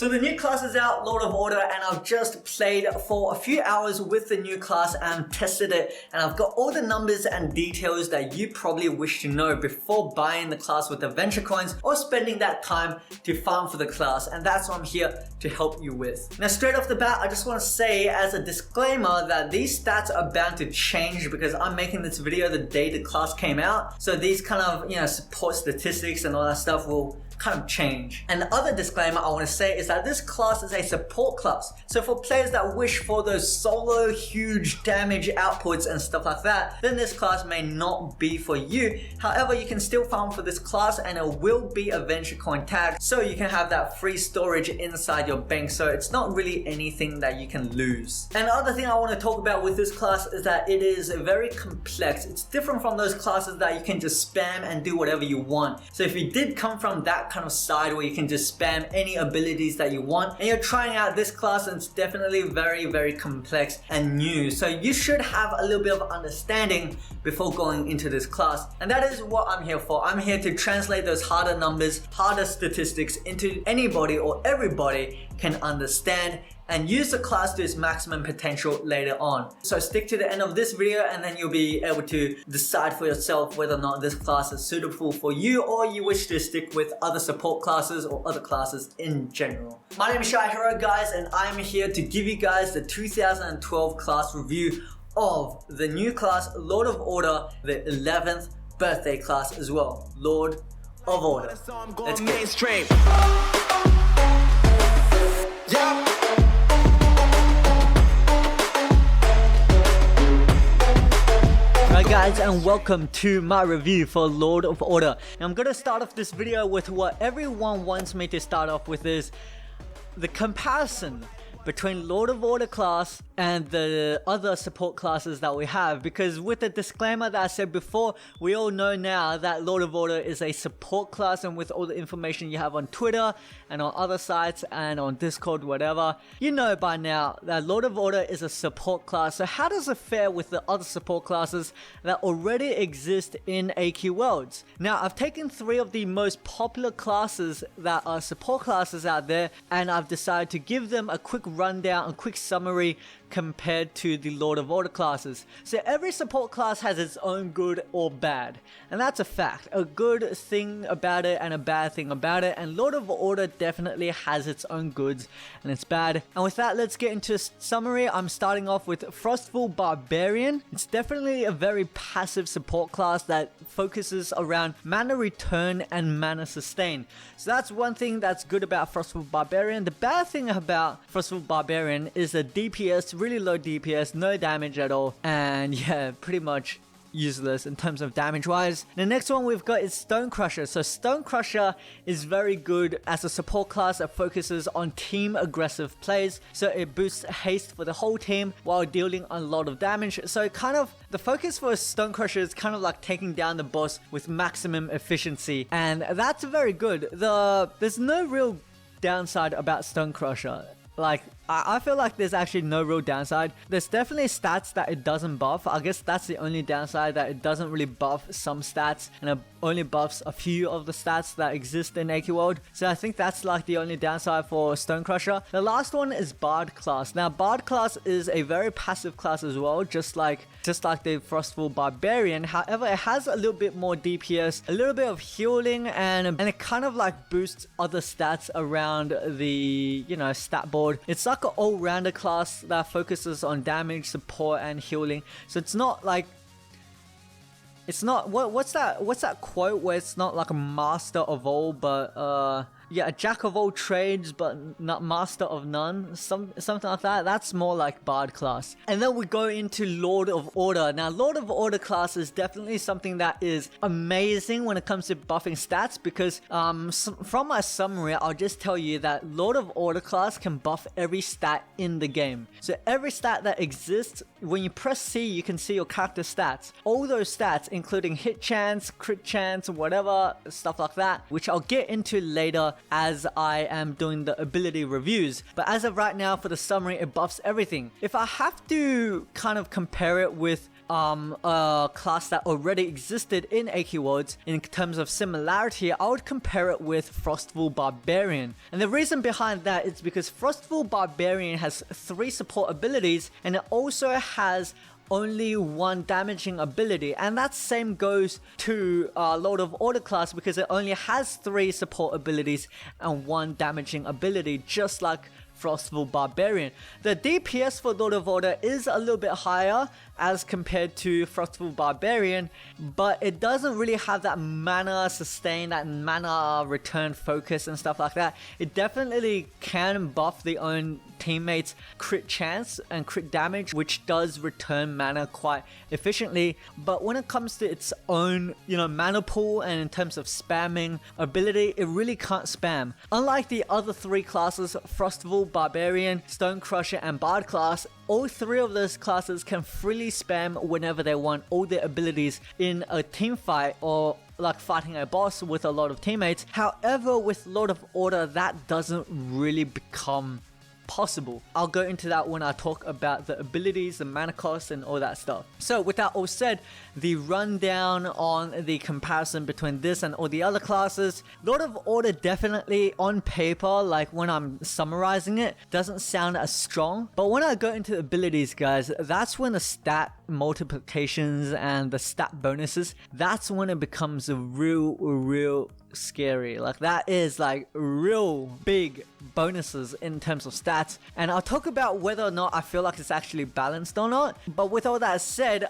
So the new class is out, Lord of Order, and I've just played for a few hours with the new class and tested it, and I've got all the numbers and details that you probably wish to know before buying the class with adventure coins or spending that time to farm for the class, and that's what I'm here to help you with. Now straight off the bat, I just want to say as a disclaimer that these stats are bound to change because I'm making this video the day the class came out, so these kind of, support statistics and all that stuff will kind of change. And the other disclaimer I want to say is that this class is a support class. So for players that wish for those solo huge damage outputs and stuff like that, then this class may not be for you. However, you can still farm for this class and it will be a venture coin tag, so you can have that free storage inside your bank, so it's not really anything that you can lose. And the other thing I want to talk about with this class is that it is very complex. It's different from those classes that you can just spam and do whatever you want. So if you did come from that kind of side where you can just spam any abilities that you want and you're trying out this class, and it's definitely very complex and new, so you should have a little bit of understanding before going into this class, and that is what I'm here for. I'm here to translate those harder numbers, harder statistics into anybody or everybody can understand and use the class to its maximum potential later on. So stick to the end of this video and then you'll be able to decide for yourself whether or not this class is suitable for you, or you wish to stick with other support classes or other classes in general. My name is Shy Hero, guys, and I'm here to give you guys the 2012 class review of the new class, Lord of Order, the 11th birthday class as well, Lord of Order. Let's go. Alright guys, and welcome to my review for Lord of Order. Now I'm gonna start off this video with what everyone wants me to start off with, is the comparison between Lord of Order class and the other support classes that we have, because with the disclaimer that I said before, we all know now that Lord of Order is a support class, and with all the information you have on Twitter and on other sites and on Discord, whatever, you know by now that Lord of Order is a support class. So how does it fare with the other support classes that already exist in AQ Worlds? Now I've taken 3 of the most popular classes that are support classes out there, and I've decided to give them a quick rundown, a quick summary compared to the Lord of Order classes. So every support class has its own good or bad, and that's a fact. A good thing about it and a bad thing about it, and Lord of Order definitely has its own goods and its bad. And with that, let's get into a summary. I'm starting off with Frostful Barbarian. It's definitely a very passive support class that focuses around mana return and mana sustain. So that's one thing that's good about Frostful Barbarian. The bad thing about Frostful Barbarian is the DPS, really low DPS, no damage at all, and yeah, pretty much useless in terms of damage wise. The next one we've got is Stonecrusher. So Stonecrusher is very good as a support class that focuses on team aggressive plays, so it boosts haste for the whole team while dealing a lot of damage. So kind of the focus for Stonecrusher is kind of like taking down the boss with maximum efficiency, and that's very good. There's no real downside about Stonecrusher. Like, I feel like there's actually no real downside. There's definitely stats that it doesn't buff. I guess that's the only downside, that it doesn't really buff some stats, and it only buffs a few of the stats that exist in AQ World. So I think that's like the only downside for Stonecrusher. The last one is Bard class. Now Bard class is a very passive class as well, just like the Frostful Barbarian. However, it has a little bit more DPS, a little bit of healing, and it kind of like boosts other stats around the, stat board. It's like an all-rounder class that focuses on damage, support, and healing. So it's not like, it's not, what's that quote where it's not like a master of all, but yeah, a jack of all trades but not master of none, something like that. That's more like Bard class. And then we go into Lord of Order. Now Lord of Order class is definitely something that is amazing when it comes to buffing stats, because from my summary, I'll just tell you that Lord of Order class can buff every stat in the game. So every stat that exists, when you press C, you can see your character stats. All those stats, including hit chance, crit chance, whatever, stuff like that, which I'll get into later as I am doing the ability reviews. But as of right now, for the summary, it buffs everything. If I have to kind of compare it with a class that already existed in AQ Worlds in terms of similarity, I would compare it with Frostful Barbarian. And the reason behind that is because Frostful Barbarian has 3 support abilities, and it also has only 1 damaging ability, and that same goes to Lord of Order class because it only has 3 support abilities and 1 damaging ability, just like Frostful Barbarian. The DPS for Lord of Order is a little bit higher as compared to Frostful Barbarian, but it doesn't really have that mana sustain, that mana return focus and stuff like that. It definitely can buff the own teammates' crit chance and crit damage, which does return mana quite efficiently, but when it comes to its own, mana pool and in terms of spamming ability, it really can't spam. Unlike the other 3 classes, Frostful, Barbarian, Stone Crusher, and Bard class, all 3 of those classes can freely spam whenever they want all their abilities in a team fight or like fighting a boss with a lot of teammates. However, with Lord of Order, that doesn't really become possible. I'll go into that when I talk about the abilities, the mana cost, and all that stuff. So with that all said, the rundown on the comparison between this and all the other classes, Lord of Order definitely on paper, like when I'm summarizing it, doesn't sound as strong, but when I go into the abilities, guys, that's when the stat multiplications and the stat bonuses, that's when it becomes a real scary. Like that is like real big bonuses in terms of stats, and I'll talk about whether or not I feel like it's actually balanced or not. But with all that said,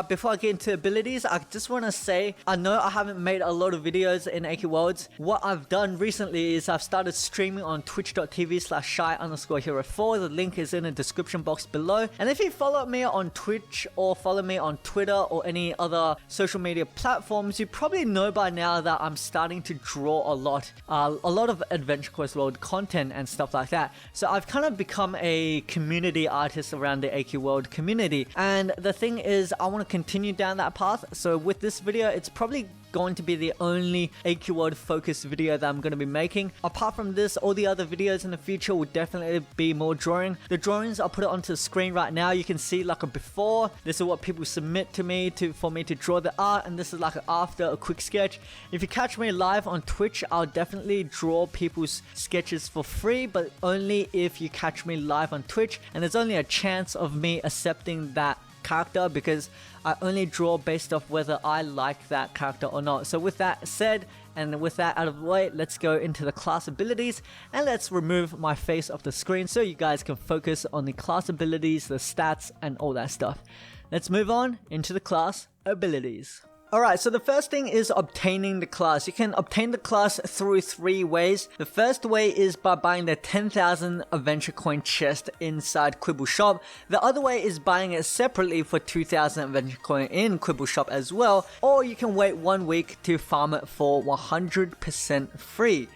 before I get into abilities, I just want to say, I know I haven't made a lot of videos in AQ Worlds. What I've done recently is I've started streaming on twitch.tv/shy_hero4. the link is in the description box below, and if you follow me on Twitch or follow me on Twitter or any other social media platforms, you probably know by now that I'm starting to draw a lot of Adventure Quest World content and stuff like that. So I've kind of become a community artist around the AQ World community, and the thing is, I want to continue down that path. So with this video, it's probably going to be the only AQ World focused video that I'm going to be making. Apart from this, all the other videos in the future will definitely be more drawing. The drawings, I'll put it onto the screen right now. You can see like a before. This is what people submit to me for me to draw the art, and this is like an after, a quick sketch. If you catch me live on Twitch, I'll definitely draw people's sketches for free, but only if you catch me live on Twitch, and there's only a chance of me accepting that character because I only draw based off whether I like that character or not. So with that said, and with that out of the way, let's go into the class abilities, and let's remove my face off the screen so you guys can focus on the class abilities, the stats, and all that stuff. Let's move on into the class abilities. Alright, so the first thing is obtaining the class. You can obtain the class through 3 ways. The first way is by buying the 10,000 adventure coin chest inside Quibble Shop. The other way is buying it separately for 2,000 adventure coin in Quibble Shop as well. Or you can wait 1 week to farm it for 100% free.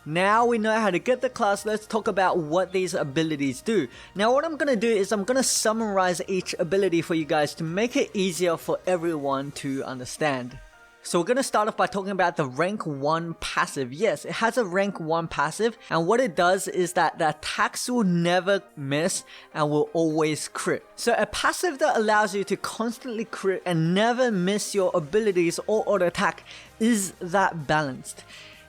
Now we know how to get the class, let's talk about what these abilities do. Now what I'm going to do is I'm going to summarize each ability for you guys to make it easier for everyone to understand. So we're going to start off by talking about the rank 1 passive. Yes, it has a rank 1 passive, and what it does is that the attacks will never miss and will always crit. So a passive that allows you to constantly crit and never miss your abilities or auto attack is that balanced.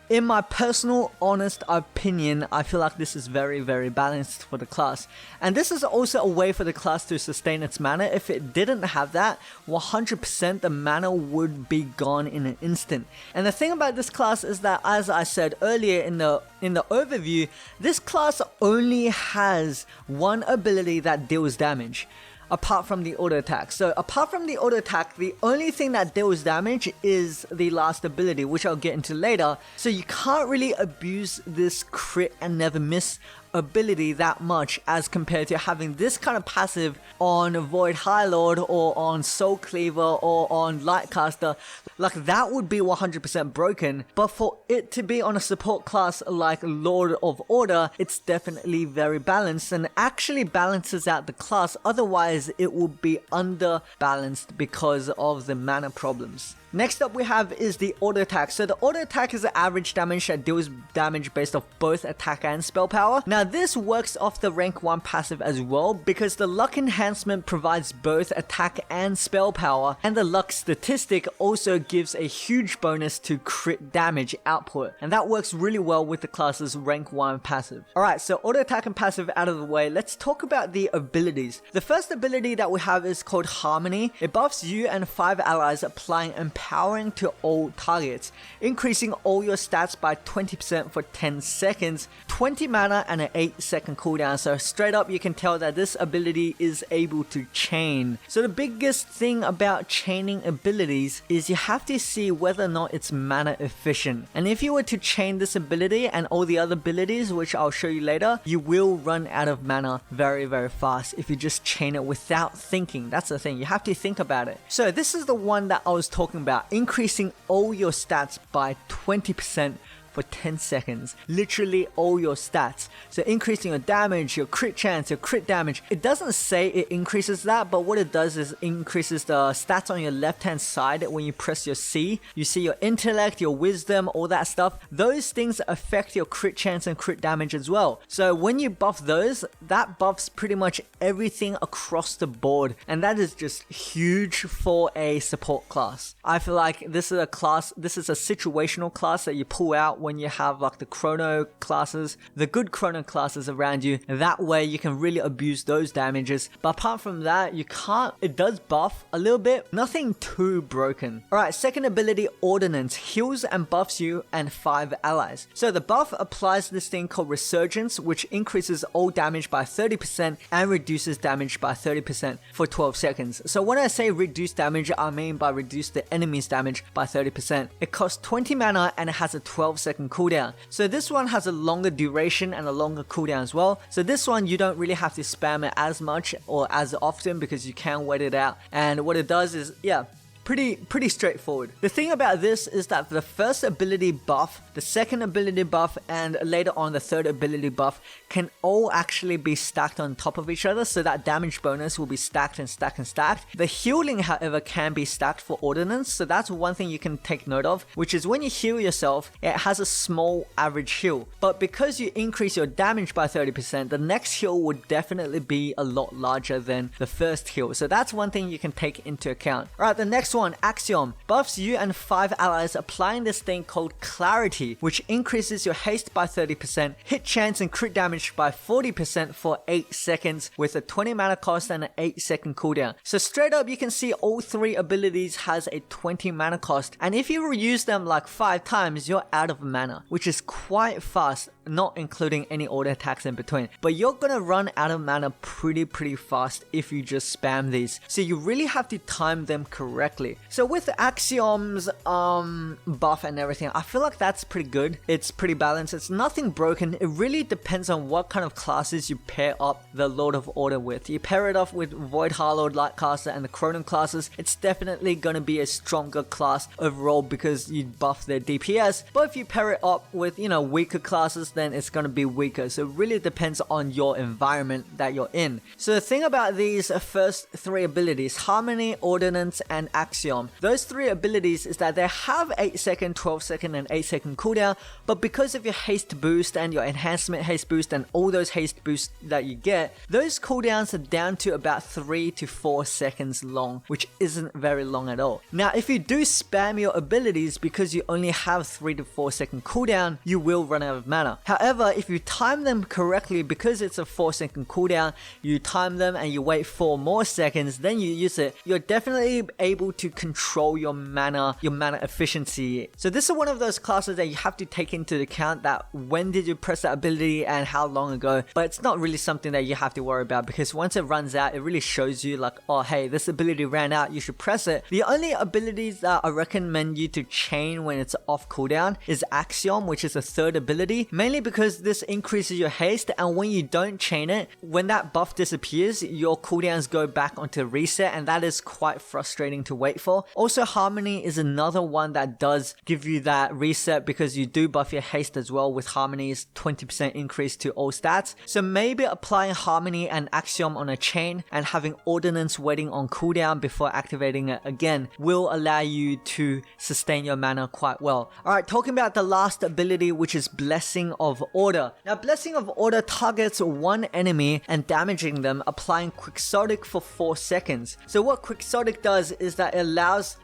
In my personal, honest opinion, I feel like this is very balanced for the class. And this is also a way for the class to sustain its mana. If it didn't have that, 100% the mana would be gone in an instant. And the thing about this class is that, as I said earlier in the overview, this class only has 1 ability that deals damage, apart from the auto attack. So apart from the auto attack, the only thing that deals damage is the last ability, which I'll get into later. So you can't really abuse this crit and never miss ability that much as compared to having this kind of passive on Void High Lord or on Soul Cleaver or on Lightcaster. Like that would be 100% broken, but for it to be on a support class like Lord of Order, it's definitely very balanced and actually balances out the class. Otherwise it would be under balanced because of the mana problems. Next up we have is the auto attack. So the auto attack is the average damage that deals damage based off both attack and spell power. Now this works off the rank 1 passive as well, because the luck enhancement provides both attack and spell power, and the luck statistic also gives a huge bonus to crit damage output, and that works really well with the class's rank 1 passive. Alright, so auto attack and passive out of the way, let's talk about the abilities. The first ability that we have is called Harmony. It buffs you and 5 allies, applying empowering to all targets, increasing all your stats by 20% for 10 seconds, 20 mana and an 8-second cooldown. So straight up you can tell that this ability is able to chain. So the biggest thing about chaining abilities is you have to see whether or not it's mana efficient. And if you were to chain this ability and all the other abilities, which I'll show you later, you will run out of mana very fast if you just chain it without thinking. That's the thing, you have to think about it. So this is the one that I was talking about, increasing all your stats by 20% for 10 seconds, literally all your stats. So increasing your damage, your crit chance, your crit damage. It doesn't say it increases that, but what it does is increases the stats on your left hand side. When you press your C, you see your intellect, your wisdom, all that stuff. Those things affect your crit chance and crit damage as well. So when you buff those, that buffs pretty much everything across the board, and that is just huge for a support class. I feel like this is a situational class that you pull out when you have like the chrono classes, the good chrono classes around you. That way you can really abuse those damages. But apart from that, you can't. It does buff a little bit, nothing too broken. Alright, second ability, Ordnance, heals and buffs you and 5 allies. So the buff applies this thing called Resurgence, which increases all damage by 30% and reduces damage by 30% for 12 seconds. So when I say reduce damage, I mean by reduce the enemy's damage by 30%. It costs 20 mana and it has a 12-second cooldown. So this one has a longer duration and a longer cooldown as well. So this one you don't really have to spam it as much or as often because you can wait it out. And what it does is, yeah, pretty straightforward. The thing about this is that the first ability buff, the second ability buff, and later on the third ability buff can all actually be stacked on top of each other, so that damage bonus will be stacked and stacked and stacked. The healing, however, can be stacked for Ordnance, so that's one thing you can take note of, which is when you heal yourself, it has a small average heal. But because you increase your damage by 30%, the next heal would definitely be a lot larger than the first heal. So that's one thing you can take into account. Alright, the next one, Axiom, buffs you and 5 allies, applying this thing called Clarity, which increases your haste by 30%, hit chance and crit damage by 40% for 8 seconds with a 20 mana cost and an 8-second cooldown. So straight up you can see all 3 abilities has a 20 mana cost, and if you reuse them like 5 times, you're out of mana, which is quite fast, not including any auto attacks in between. But you're gonna run out of mana pretty fast if you just spam these. So you really have to time them correctly. So with Axiom's buff and everything, I feel like that's pretty good. It's pretty balanced. It's nothing broken. It really depends on what kind of classes you pair up the Lord of Order with. You pair it off with Void Harlord, Lightcaster, and the Chronon classes, it's definitely gonna be a stronger class overall because you buff their DPS. But if you pair it up with, you know, weaker classes, then it's gonna be weaker. So it really depends on your environment that you're in. So the thing about these first 3 abilities, Harmony, Ordnance, and Axiom, those 3 abilities is that they have 8-second, 12-second, and 8-second cooldown, but because of your haste boost and your enhancement haste boost and all those haste boosts that you get, those cooldowns are down to about 3 to 4 seconds long, which isn't very long at all. Now, if you do spam your abilities because you only have 3 to 4 second cooldown, you will run out of mana. However, if you time them correctly, because it's a 4-second cooldown, you time them and you wait 4 more seconds, then you use it, you're definitely able to control your mana efficiency. So this is one of those classes that you have to take into account, that when did you press that ability and how long ago, but it's not really something that you have to worry about because once it runs out, it really shows you like, oh hey, this ability ran out, you should press it. The only abilities that I recommend you to chain when it's off cooldown is Axiom, which is a 3rd ability, mainly mainly because this increases your haste, and when you don't chain it, when that buff disappears, your cooldowns go back onto reset, and that is quite frustrating to wait for. Also, Harmony is another one that does give you that reset because you do buff your haste as well with Harmony's 20% increase to all stats. So maybe applying Harmony and Axiom on a chain and having Ordnance waiting on cooldown before activating it again will allow you to sustain your mana quite well. Alright, talking about the last ability, which is Blessing of Order. Now, Blessing of Order targets one enemy and damaging them, applying Quixotic for 4 seconds. So what Quixotic does is that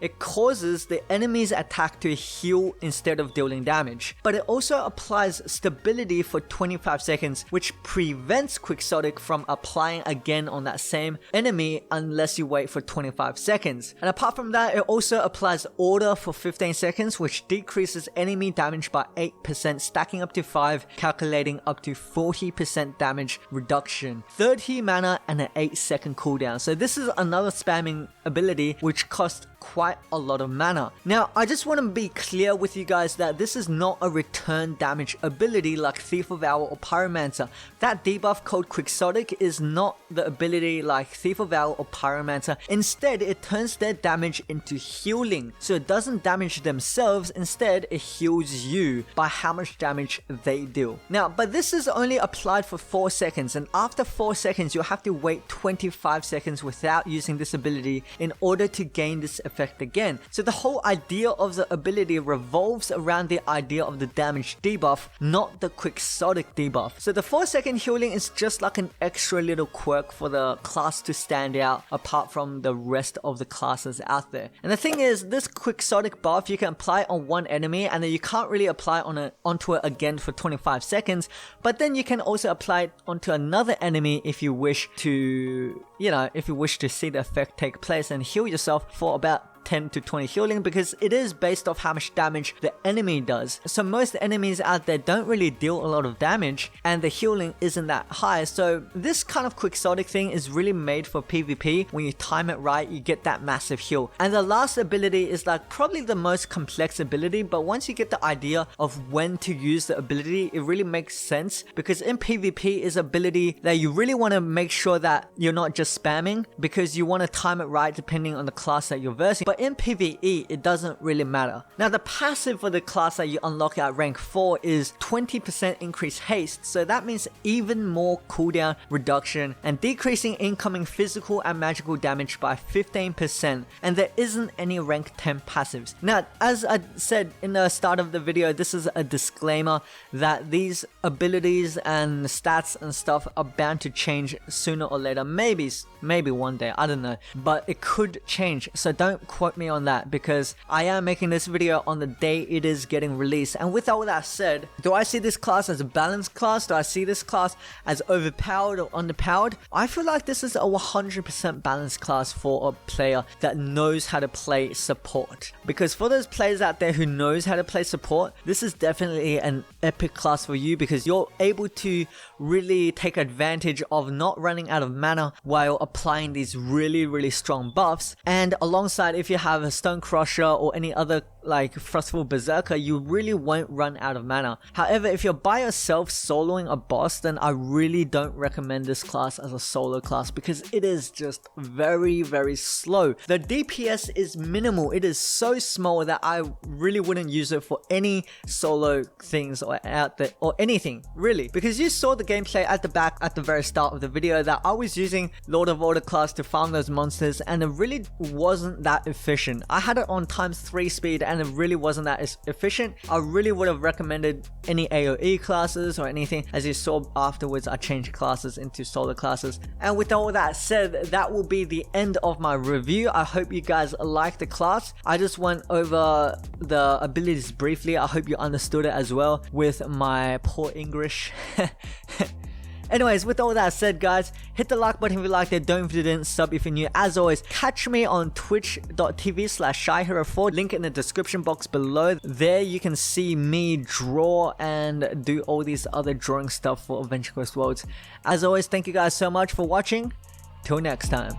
it causes the enemy's attack to heal instead of dealing damage. But it also applies stability for 25 seconds, which prevents Quixotic from applying again on that same enemy unless you wait for 25 seconds. And apart from that, it also applies Order for 15 seconds, which decreases enemy damage by 8%, stacking up to 5, calculating up to 40% damage reduction, 30 mana and an 8-second cooldown. So this is another spamming ability which costs quite a lot of mana. Now, I just want to be clear with you guys that this is not a return damage ability like Thief of Hour or Pyromancer. That debuff called Quixotic is not the ability like Thief of Hour or Pyromancer. Instead, it turns their damage into healing. So it doesn't damage themselves, instead it heals you by how much damage they deal. Now, but this is only applied for 4 seconds, and after 4 seconds, you'll have to wait 25 seconds without using this ability in order to gain this effect again. So the whole idea of the ability revolves around the idea of the damage debuff, not the Quixotic debuff. So the 4-second healing is just like an extra little quirk for the class to stand out apart from the rest of the classes out there. And the thing is, this Quixotic buff you can apply on one enemy, and then you can't really apply onto it again for 25 seconds, but then you can also apply it onto another enemy if you wish to, if you wish to see the effect take place and heal yourself for about 10 to 20 healing, because it is based off how much damage the enemy does. So most enemies out there don't really deal a lot of damage and the healing isn't that high. So this kind of Quixotic thing is really made for PvP. When you time it right, you get that massive heal. And the last ability is like probably the most complex ability, but once you get the idea of when to use the ability, it really makes sense, because in PvP is ability that you really want to make sure that you're not just spamming, because you want to time it right depending on the class that you're versing. But in PvE, it doesn't really matter. Now, the passive for the class that you unlock at rank 4 is 20% increased haste, so that means even more cooldown reduction and decreasing incoming physical and magical damage by 15%, and there isn't any rank 10 passives. Now, as I said in the start of the video, this is a disclaimer that these abilities and stats and stuff are bound to change sooner or later, maybe one day, I don't know, but it could change, so don't quote me on that, because I am making this video on the day it is getting released. And with all that said, do I see this class as a balanced class? Do I see this class as overpowered or underpowered? I feel like this is a 100% balanced class for a player that knows how to play support, because for those players out there who knows how to play support, this is definitely an epic class for you, because you're able to really take advantage of not running out of mana while applying these really strong buffs. And alongside, if you have a Stone Crusher or any other like Thrustful Berserker, you really won't run out of mana. However, if you're by yourself soloing a boss, then I really don't recommend this class as a solo class, because it is just very slow. The DPS is minimal. It is so small that I really wouldn't use it for any solo things or out there or anything really, because you saw the gameplay at the back at the very start of the video that I was using Lord of Order class to farm those monsters, and it really wasn't that efficient. I had it on ×3 speed and it really wasn't that efficient. I really would have recommended any AoE classes or anything. As you saw afterwards, I changed classes into solo classes. And with all that said, that will be the end of my review. I hope you guys liked the class. I just went over the abilities briefly. I hope you understood it as well with my poor English. Anyways, with all that said, guys, hit the like button if you liked it, don't if you didn't, sub if you're new. As always, catch me on twitch.tv/ShyHero4, link in the description box below. There you can see me draw and do all these other drawing stuff for Adventure Quest Worlds. As always, thank you guys so much for watching. Till next time.